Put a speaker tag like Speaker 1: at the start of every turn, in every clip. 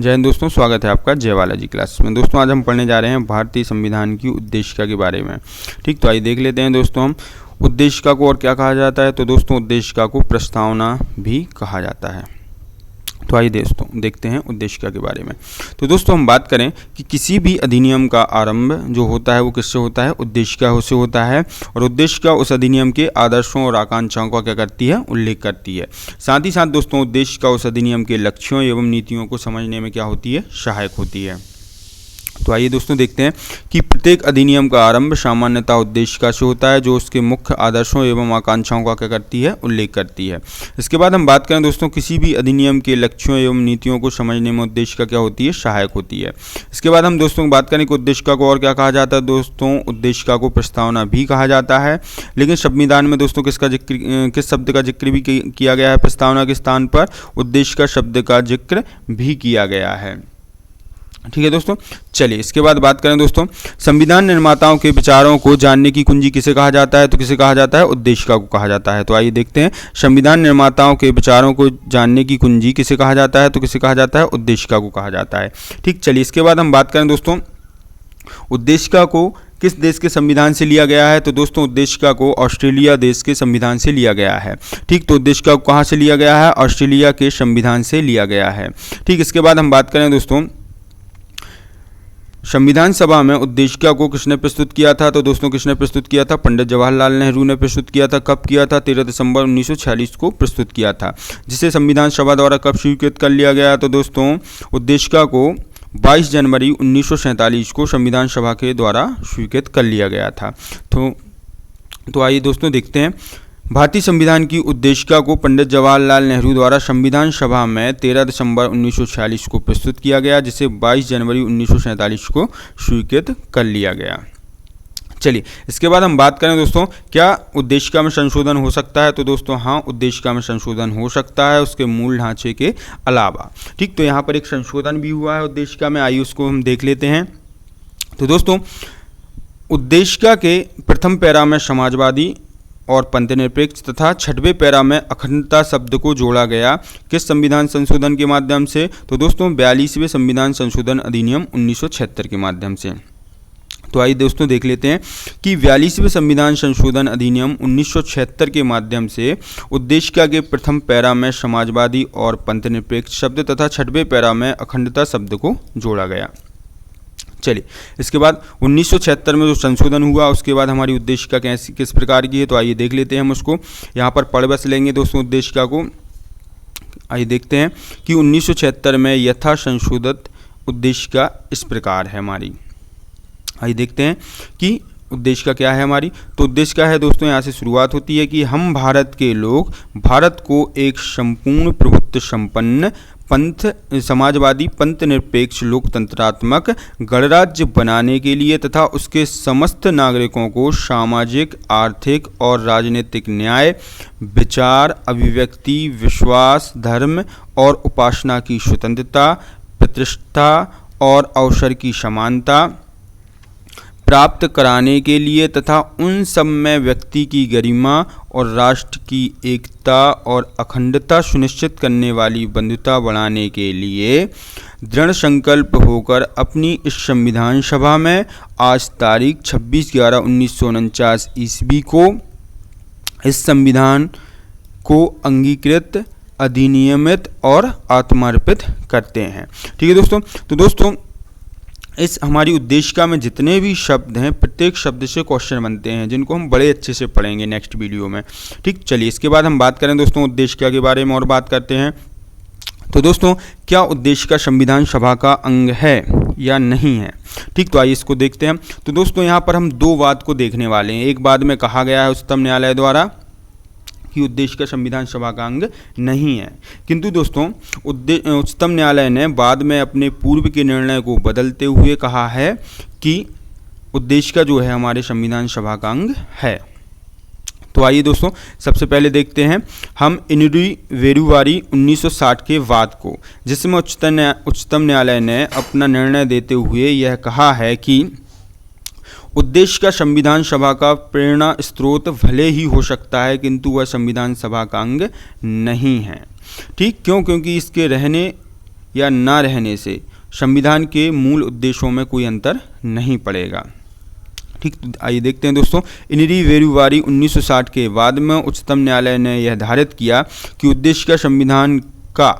Speaker 1: जय हिंद दोस्तों, स्वागत है आपका जय बालाजी क्लास में। दोस्तों आज हम पढ़ने जा रहे हैं भारतीय संविधान की उद्देशिका के बारे में। ठीक, तो आइए देख लेते हैं दोस्तों हम उद्देशिका को और क्या कहा जाता है। तो दोस्तों उद्देशिका को प्रस्तावना भी कहा जाता है। तो आइए दोस्तों देखते हैं उद्देशिका के बारे में। तो दोस्तों हम बात करें कि किसी भी अधिनियम का आरंभ जो होता है वो किससे होता है, उद्देशिका से होता है। और उद्देशिका उस अधिनियम के आदर्शों और आकांक्षाओं का क्या करती है, उल्लेख करती है। साथ ही साथ दोस्तों उद्देशिका उस अधिनियम के लक्ष्यों एवं नीतियों को समझने में क्या होती है, सहायक होती है। तो आइए दोस्तों देखते हैं कि प्रत्येक अधिनियम का आरंभ सामान्यतः उद्देशिका से होता है जो उसके मुख्य आदर्शों एवं आकांक्षाओं का क्या करती है, उल्लेख करती है। इसके बाद हम बात करें दोस्तों किसी भी अधिनियम के लक्ष्यों एवं नीतियों को समझने में उद्देशिका क्या होती है, सहायक होती है। इसके बाद हम दोस्तों बात करें कि उद्देशिका को और क्या कहा जाता है। दोस्तों उद्देशिका को प्रस्तावना भी कहा जाता है, लेकिन संविधान में दोस्तों किस शब्द का जिक्र भी किया गया है, प्रस्तावना के स्थान पर उद्देशिका शब्द का जिक्र भी किया गया है। ठीक है दोस्तों, चलिए इसके बाद बात करें दोस्तों संविधान निर्माताओं के विचारों को जानने की कुंजी किसे कहा जाता है। तो किसे कहा जाता है, उद्देशिका को कहा जाता है। तो आइए देखते हैं संविधान निर्माताओं के विचारों को जानने की कुंजी किसे कहा जाता है। तो किसे कहा जाता है, उद्देशिका को कहा जाता है। ठीक, चलिए इसके बाद हम बात करें दोस्तों उद्देशिका को किस देश के संविधान से लिया गया है। तो दोस्तों उद्देशिका को ऑस्ट्रेलिया देश के संविधान से लिया गया है। ठीक, तो उद्देशिका को कहाँ से लिया गया है, ऑस्ट्रेलिया के संविधान से लिया गया है। ठीक, इसके बाद हम बात करें दोस्तों संविधान सभा में उद्देशिका को किसने प्रस्तुत किया था। तो दोस्तों किसने प्रस्तुत किया था, पंडित जवाहरलाल नेहरू ने प्रस्तुत किया था। कब किया था, 13 दिसंबर 1946 को प्रस्तुत किया था, जिसे संविधान सभा द्वारा कब स्वीकृत कर लिया गया। तो दोस्तों उद्देशिका को 22 जनवरी 1947 को संविधान सभा के द्वारा स्वीकृत कर लिया गया था। तो आइए दोस्तों देखते हैं भारतीय संविधान की उद्देशिका को पंडित जवाहरलाल नेहरू द्वारा संविधान सभा में 13 दिसंबर 1946 को प्रस्तुत किया गया, जिसे 22 जनवरी 1947 को स्वीकृत कर लिया गया। चलिए इसके बाद हम बात करें दोस्तों क्या उद्देशिका में संशोधन हो सकता है। तो दोस्तों हाँ, उद्देशिका में संशोधन हो सकता है उसके मूल ढांचे के अलावा। ठीक, तो यहाँ पर एक संशोधन भी हुआ है उद्देशिका में, आइए उसको हम देख लेते हैं। तो दोस्तों उद्देशिका के प्रथम पैरा में समाजवादी और पंथनिरपेक्ष तथा 6वें पैरा में अखंडता शब्द को जोड़ा गया। किस संविधान संशोधन के माध्यम से। तो दोस्तों 42वें संविधान संशोधन अधिनियम 1976 के माध्यम से। तो आइए दोस्तों देख लेते हैं कि 42वें संविधान संशोधन अधिनियम 1976 के माध्यम से उद्देशिका के प्रथम पैरा में समाजवादी और पंथनिरपेक्ष शब्द तथा 6वें पैरा में अखंडता शब्द को जोड़ा गया। चलिए इसके बाद 1976 में जो संशोधन हुआ उसके बाद हमारी उद्देशिका किस प्रकार की है। तो आइए देख लेते हैं हम उसको, यहाँ पर पढ़ बस लेंगे दोस्तों उद्देशिका को। आइए देखते हैं कि 1976 में यथा संशोधित उद्देशिका इस प्रकार है हमारी। आइए देखते हैं कि उद्देशिका क्या है हमारी। तो उद्देशिका है दोस्तों, यहाँ से शुरुआत होती है कि हम भारत के लोग भारत को एक संपूर्ण प्रभुत्व संपन्न पंथ समाजवादी पंथ निरपेक्ष लोकतंत्रात्मक गणराज्य बनाने के लिए तथा उसके समस्त नागरिकों को सामाजिक, आर्थिक और राजनीतिक न्याय, विचार, अभिव्यक्ति, विश्वास, धर्म और उपासना की स्वतंत्रता, प्रतिष्ठा और अवसर की समानता प्राप्त कराने के लिए तथा उन सब में व्यक्ति की गरिमा और राष्ट्र की एकता और अखंडता सुनिश्चित करने वाली बंधुता बढ़ाने के लिए दृढ़ संकल्प होकर अपनी इस संविधान सभा में आज तारीख 26/11/1949 ईस्वी को इस संविधान को अंगीकृत, अधिनियमित और आत्मार्पित करते हैं। ठीक है दोस्तों, तो दोस्तों इस हमारी उद्देशिका में जितने भी शब्द हैं प्रत्येक शब्द से क्वेश्चन बनते हैं जिनको हम बड़े अच्छे से पढ़ेंगे नेक्स्ट वीडियो में। ठीक, चलिए इसके बाद हम बात करें दोस्तों उद्देशिका के बारे में और बात करते हैं। तो दोस्तों क्या उद्देशिका संविधान सभा का अंग है या नहीं है। ठीक, तो आइए इसको देखते हैं। तो दोस्तों यहाँ पर हम दो बात को देखने वाले हैं। एक बात में कहा गया है उच्चतम न्यायालय द्वारा कि उद्देशिका संविधान सभा का अंग नहीं है, किंतु दोस्तों उच्चतम न्यायालय ने बाद में अपने पूर्व के निर्णय को बदलते हुए कहा है कि उद्देशिका जो है हमारे संविधान सभा का अंग है। तो आइए दोस्तों सबसे पहले देखते हैं हम इनुरी वेरुवारी 1960 के वाद को, जिसमें उच्चतम न्यायालय ने अपना निर्णय देते हुए यह कहा है कि उद्देशिका संविधान सभा का प्रेरणा स्रोत भले ही हो सकता है किंतु वह संविधान सभा का अंग नहीं है। ठीक, क्योंकि इसके रहने या ना रहने से संविधान के मूल उद्देश्यों में कोई अंतर नहीं पड़ेगा। ठीक, तो आइए देखते हैं दोस्तों, इनरी वेरुवारी 1960 के बाद में उच्चतम न्यायालय ने यह धारित किया कि उद्देश्य का संविधान का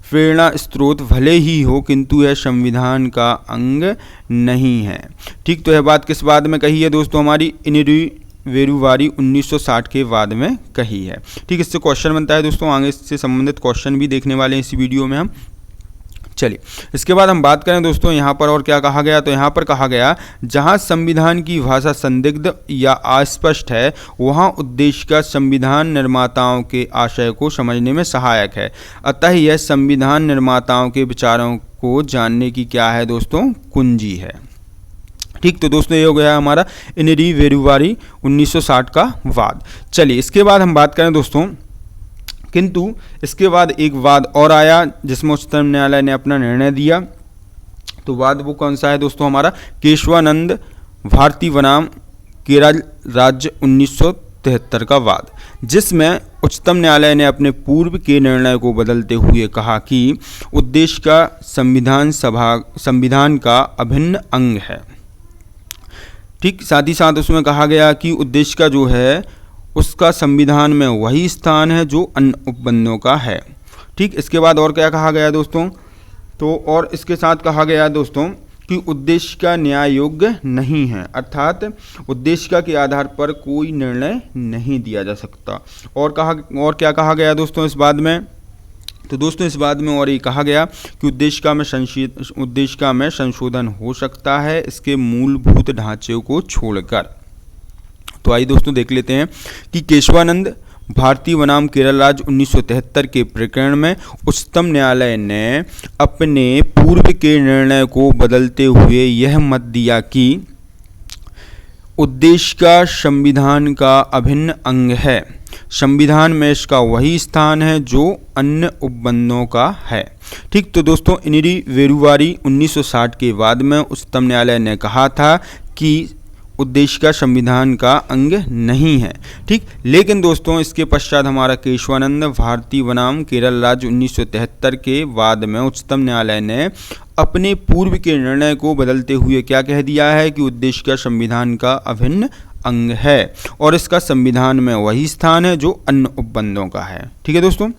Speaker 1: प्रेरणा स्रोत भले ही हो किंतु यह संविधान का अंग नहीं है। ठीक, तो यह बात किस बाद में कही है दोस्तों, हमारी इनरी वेरुवारी 1960 के बाद में कही है। ठीक, इससे क्वेश्चन बनता है दोस्तों, आगे इससे संबंधित क्वेश्चन भी देखने वाले हैं इसी वीडियो में हम। चलिए, इसके बाद हम बात करें दोस्तों यहाँ पर और क्या कहा गया, तो यहाँ पर कहा गया जहाँ संविधान की भाषा संदिग्ध या अस्पष्ट है वहाँ उद्देश्य का संविधान निर्माताओं के आशय को समझने में सहायक है, अतः यह संविधान निर्माताओं के विचारों को जानने की क्या है दोस्तों, कुंजी है। ठीक, तो दोस्तों ये हो गया हमारा इनरी वेरुवारी 1960 का वाद। चलिए, इसके बाद हम बात करें दोस्तों, किंतु इसके बाद एक वाद और आया जिसमें उच्चतम न्यायालय ने अपना निर्णय दिया। तो वाद वो कौन सा है दोस्तों, हमारा केशवानंद भारती बनाम केरल राज्य 1973 का वाद, जिसमें उच्चतम न्यायालय ने अपने पूर्व के निर्णय को बदलते हुए कहा कि उद्देश्य का संविधान का अभिन्न अंग है। ठीक, साथ ही साथ उसमें कहा गया कि उद्देश्य का जो है उसका संविधान में वही स्थान है जो अन्य उपबंधों का है। ठीक, इसके बाद और क्या कहा गया दोस्तों, तो और इसके साथ कहा गया दोस्तों कि उद्देश्य का न्याय योग्य नहीं है, अर्थात उद्देश्य के आधार पर कोई निर्णय नहीं दिया जा सकता। और क्या कहा गया दोस्तों इस बात में, तो दोस्तों इस बात में और ये कहा गया कि उद्देश्य का में संशोधन हो सकता है इसके मूलभूत ढांचे को छोड़कर। तो आइए दोस्तों देख लेते हैं कि केशवानंद भारती बनाम केरल राज्य 1973 के प्रकरण में उच्चतम न्यायालय ने अपने पूर्व के निर्णय को बदलते हुए यह मत दिया कि उद्देश्य का संविधान का अभिन्न अंग है, संविधान में इसका वही स्थान है जो अन्य उपबंधों का है। ठीक, तो दोस्तों इनरी वेरुवारी 1960 के बाद में उच्चतम न्यायालय ने कहा था कि उद्देश्य का संविधान का अंग नहीं है। ठीक, लेकिन दोस्तों इसके पश्चात हमारा केशवानंद भारती बनाम केरल राज्य 1973 के बाद में उच्चतम न्यायालय ने अपने पूर्व के निर्णय को बदलते हुए क्या कह दिया है कि उद्देश्य का संविधान का अभिन्न अंग है और इसका संविधान में वही स्थान है जो अन्य उपबंधों का है। ठीक है दोस्तों,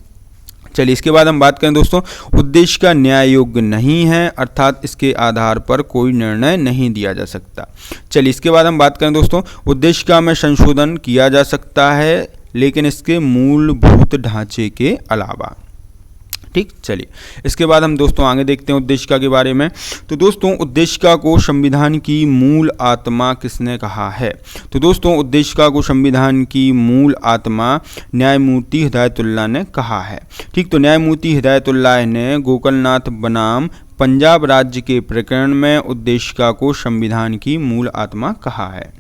Speaker 1: चलिए इसके बाद हम बात करें दोस्तों, उद्देश्य का न्याय योग्य नहीं है, अर्थात इसके आधार पर कोई निर्णय नहीं दिया जा सकता। चलिए इसके बाद हम बात करें दोस्तों, उद्देश्य का में संशोधन किया जा सकता है लेकिन इसके मूलभूत ढांचे के अलावा। ठीक, चलिए इसके बाद हम दोस्तों आगे देखते हैं उद्देशिका के बारे में। तो दोस्तों उद्देशिका को संविधान की मूल आत्मा किसने कहा है, तो दोस्तों उद्देशिका को संविधान की मूल आत्मा न्यायमूर्ति हिदायतुल्लाह ने कहा है। ठीक, तो न्यायमूर्ति हिदायतुल्लाह ने गोकलनाथ बनाम पंजाब राज्य के प्रकरण में उद्देशिका को संविधान की मूल आत्मा कहा है।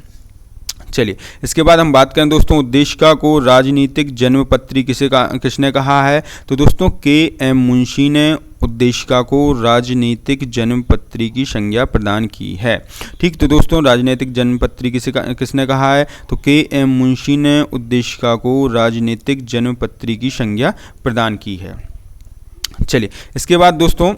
Speaker 1: चलिए इसके बाद हम बात करें दोस्तों, उद्देशिका को राजनीतिक जन्मपत्री किसने कहा है, तो दोस्तों के.एम. मुंशी ने उद्देशिका को राजनीतिक जन्मपत्री की संज्ञा प्रदान की है। ठीक, तो दोस्तों राजनीतिक जन्मपत्री किसने कहा है, तो के.एम. मुंशी ने उद्देशिका को राजनीतिक जन्मपत्री की संज्ञा प्रदान की है। चलिए इसके बाद दोस्तों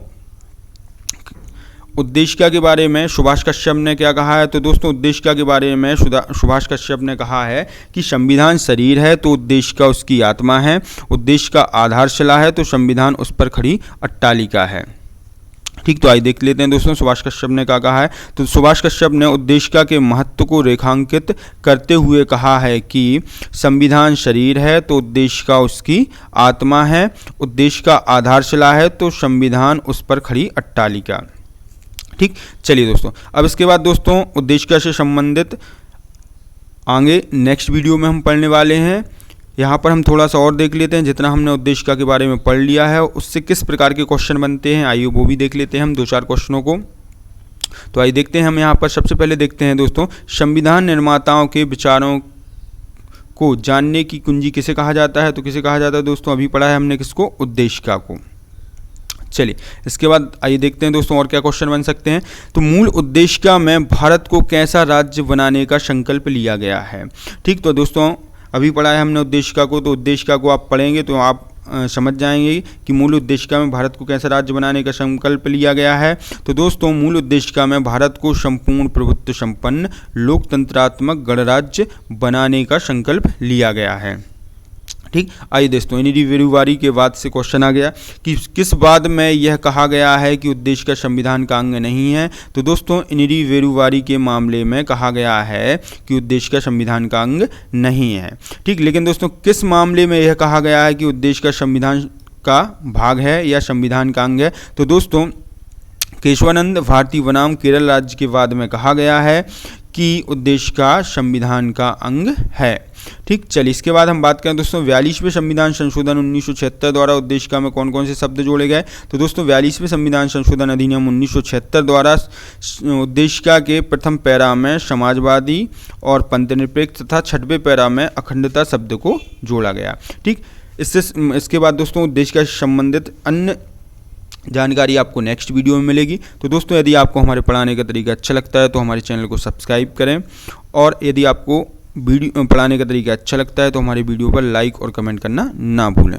Speaker 1: उद्देशिका के बारे में सुभाष कश्यप ने क्या कहा है, तो दोस्तों उद्देशिका के बारे में सुभाष कश्यप ने कहा है कि संविधान शरीर है तो उद्देशिका उसकी आत्मा है, उद्देशिका आधारशिला है तो संविधान उस पर खड़ी अट्टालिका है। ठीक, तो आइए देख लेते हैं दोस्तों सुभाष कश्यप ने क्या कहा है। तो सुभाष कश्यप ने उद्देशिका के महत्व को रेखांकित करते हुए कहा है कि संविधान शरीर है तो उद्देशिका उसकी आत्मा है, उद्देशिका आधारशिला है तो संविधान उस पर खड़ी अट्टालिका। ठीक, चलिए दोस्तों अब इसके बाद दोस्तों उद्देशिका से संबंधित आगे नेक्स्ट वीडियो में हम पढ़ने वाले हैं। यहाँ पर हम थोड़ा सा और देख लेते हैं, जितना हमने उद्देशिका के बारे में पढ़ लिया है उससे किस प्रकार के क्वेश्चन बनते हैं, आइए वो भी देख लेते हैं हम 2-4 क्वेश्चनों को। तो आइए देखते हैं हम यहाँ पर सबसे पहले देखते हैं दोस्तों, संविधान निर्माताओं के विचारों को जानने की कुंजी किसे कहा जाता है, तो किसे कहा जाता है दोस्तों, अभी पढ़ा है हमने किसको, उद्देशिका को। चलिए इसके बाद आइए देखते हैं दोस्तों और क्या क्वेश्चन बन सकते हैं। तो मूल उद्देशिका में भारत को कैसा राज्य बनाने का संकल्प लिया गया है। ठीक, तो दोस्तों अभी पढ़ा है हमने उद्देशिका को, तो उद्देशिका को आप पढ़ेंगे तो आप समझ जाएंगे कि मूल उद्देशिका में भारत को कैसा राज्य बनाने का संकल्प लिया गया है। तो दोस्तों मूल उद्देशिका में भारत को संपूर्ण प्रभुत्व संपन्न लोकतंत्रात्मक गणराज्य बनाने का संकल्प लिया गया है। ठीक, आइए दोस्तों इनरी वेरुवारी के बाद से क्वेश्चन आ गया कि किस वाद में यह कहा गया है कि उद्देशिका संविधान का अंग नहीं है। तो दोस्तों इनरी वेरुवारी के मामले में कहा गया है कि उद्देशिका संविधान का अंग नहीं है। ठीक, लेकिन दोस्तों किस मामले में यह कहा गया है कि उद्देशिका संविधान का भाग है या संविधान का अंग है। तो दोस्तों केशवानंद भारती बनाम केरल राज्य के वाद में कहा गया है कि उद्देशिका संविधान का अंग है। ठीक, चलिए इसके बाद हम बात करें दोस्तों 42वें संविधान संशोधन 1976 द्वारा उद्देशिका में कौन कौन से शब्द जोड़े गए। तो दोस्तों 42वें संविधान संशोधन अधिनियम 1976 द्वारा उद्देशिका के प्रथम पैरा में समाजवादी और पंथनिरपेक्ष तथा 6वें पैरा में अखंडता शब्द को जोड़ा गया। ठीक, इसके बाद दोस्तों उद्देशिका से संबंधित अन्य जानकारी आपको नेक्स्ट वीडियो में मिलेगी। तो दोस्तों यदि आपको हमारे पढ़ाने का तरीका अच्छा लगता है तो हमारे चैनल को सब्सक्राइब करें, और यदि आपको वीडियो पढ़ाने का तरीका अच्छा लगता है तो हमारी वीडियो पर लाइक और कमेंट करना ना भूलें।